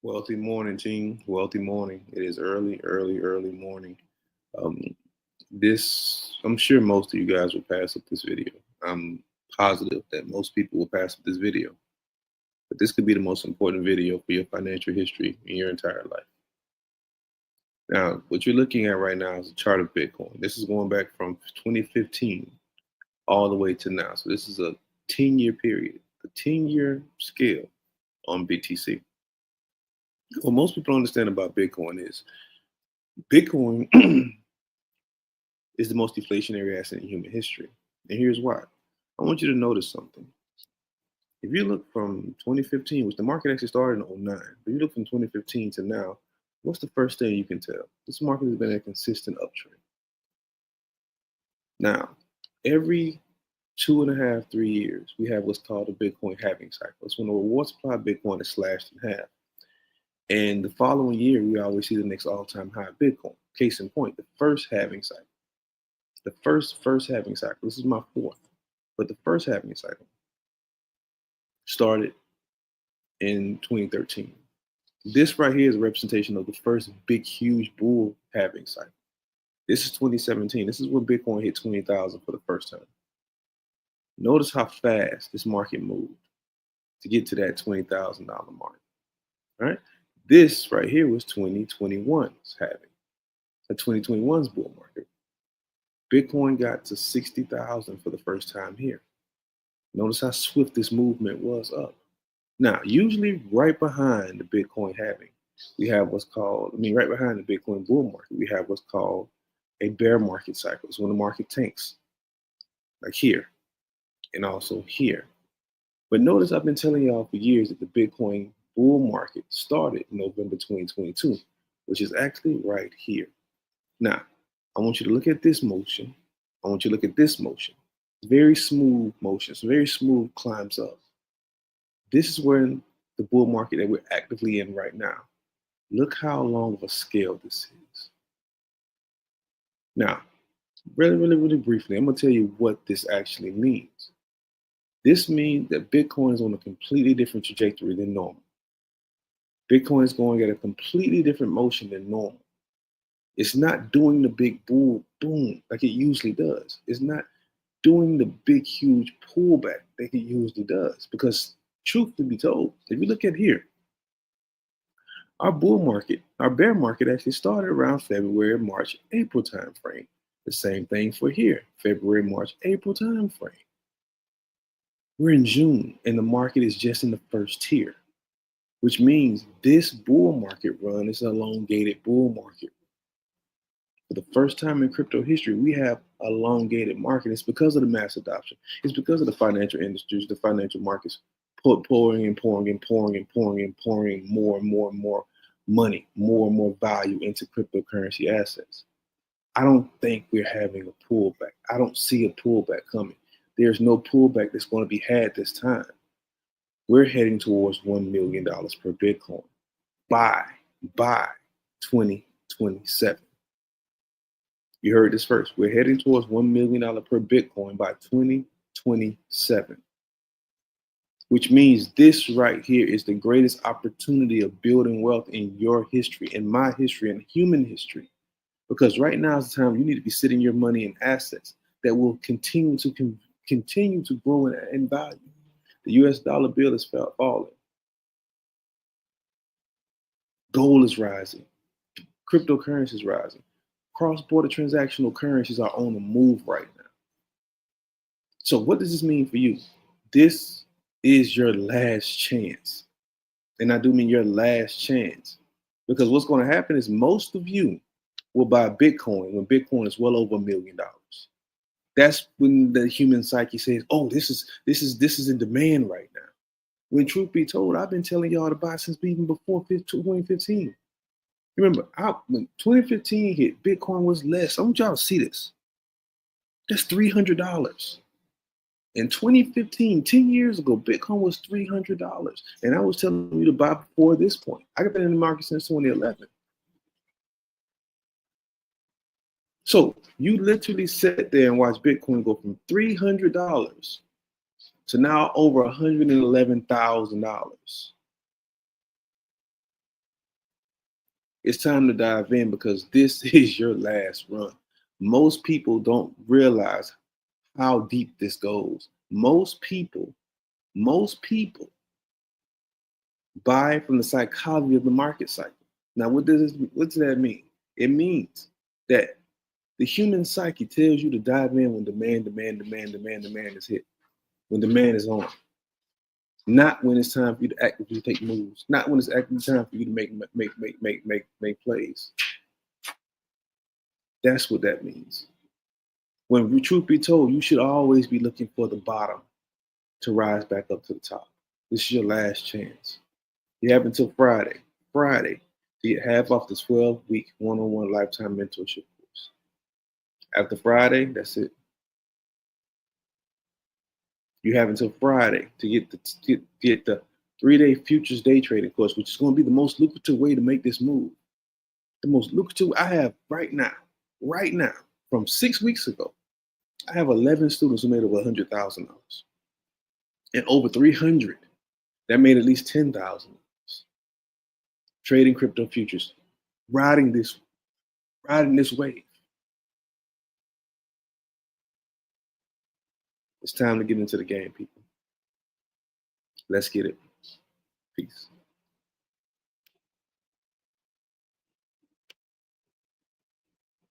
Wealthy morning, team. Wealthy morning. It is early, early, early morning. Um, I'm sure most of you guys will pass up this video. I'm positive that most people will pass up this video. But this could be the most important video for your financial history in your entire life. Now, what you're looking at right now is a chart of Bitcoin. This is going back from 2015 all the way to now. So this is a 10-year period, a 10-year scale on BTC. What most people don't understand about Bitcoin is Bitcoin is the most deflationary asset in human history. And here's why. I want you to notice something. If you look from 2015, which the market actually started in 09, if you look from 2015 to now, what's the first thing you can tell? This market has been a consistent uptrend. Now, every 2.5, 3 years, we have what's called a Bitcoin halving cycle. It's when the reward supply of Bitcoin is slashed in half. And the following year, we always see the next all-time high of Bitcoin. Case in point, the first halving cycle. The first halving cycle, this is my fourth, but the first halving cycle started in 2013. This right here is a representation of the first big, huge bull halving cycle. This is 2017. This is when Bitcoin hit 20,000 for the first time. Notice how fast this market moved to get to that $20,000 mark, right? This right here was 2021's halving, the 2021's bull market. Bitcoin got to 60,000 for the first time here. Notice how swift this movement was up. Now, usually right behind the Bitcoin halving, we have what's called, right behind the Bitcoin bull market, we have what's called a bear market cycle. It's when the market tanks, like here, and also here. But notice I've been telling y'all for years that the Bitcoin bull market started in November 2022, which is actually right here. Now, I want you to look at this motion. I want you to look at this motion. Very smooth motion. It's very smooth climbs up. This is where the bull market that we're actively in right now. Look how long of a scale this is. Now, really briefly, I'm going to tell you what this actually means. This means that Bitcoin is on a completely different trajectory than normal. Bitcoin is going at a completely different motion than normal. It's not doing the big bull boom like it usually does. It's not doing the big, huge pullback like it usually does. Because truth to be told, if you look at here, our bull market, our bear market actually started around February, March, April time frame. The same thing for here, February, March, April time frame. We're in June and the market is just in the first tier, which means this bull market run is an elongated bull market. For the first time in crypto history, we have a elongated market. It's because of the mass adoption. It's because of the financial industries, the financial markets pouring more and more money, more and more value into cryptocurrency assets. I don't think we're having a pullback. I don't see a pullback coming. There's no pullback that's going to be had this time. We're heading towards $1 million per Bitcoin by 2027. You heard this first. We're heading towards $1 million per Bitcoin by 2027, which means this right here is the greatest opportunity of building wealth in your history, in my history, in human history. Because right now is the time you need to be sitting your money in assets that will continue to grow in value. The US dollar bill is falling. Gold is rising. Cryptocurrency is rising. Cross-border transactional currencies are on the move right now. So what does this mean for you? This is your last chance. And I do mean your last chance. Because what's going to happen is most of you will buy Bitcoin when Bitcoin is well over $1 million. That's when the human psyche says, oh, this is in demand right now. When truth be told, I've been telling y'all to buy since even before 2015. Remember, when 2015 hit, Bitcoin was less. I want y'all to see this. That's $300. In 2015, 10 years ago, Bitcoin was $300. And I was telling you to buy before this point. I've been in the market since 2011. So you literally sit there and watch Bitcoin go from $300 to now over $111,000. It's time to dive in because this is your last run. Most people don't realize how deep this goes. Most people buy from the psychology of the market cycle. Now, what does that mean? It means that the human psyche tells you to dive in when demand is hit, when demand is on. Not when it's time for you to actively take moves. Not when it's actively time for you to make plays. That's what that means. When truth be told, you should always be looking for the bottom to rise back up to the top. This is your last chance. You have until Friday, to get half off the 12-week one-on-one lifetime mentorship course. After Friday, that's it. You have until Friday to get the 3-day futures day trading course, which is going to be the most lucrative way to make this move. The most lucrative I have right now, from 6 weeks ago. I have 11 students who made over $100,000 and over 300 that made at least $10,000 trading crypto futures, riding this wave. It's time to get into the game, people. Let's get it. Peace.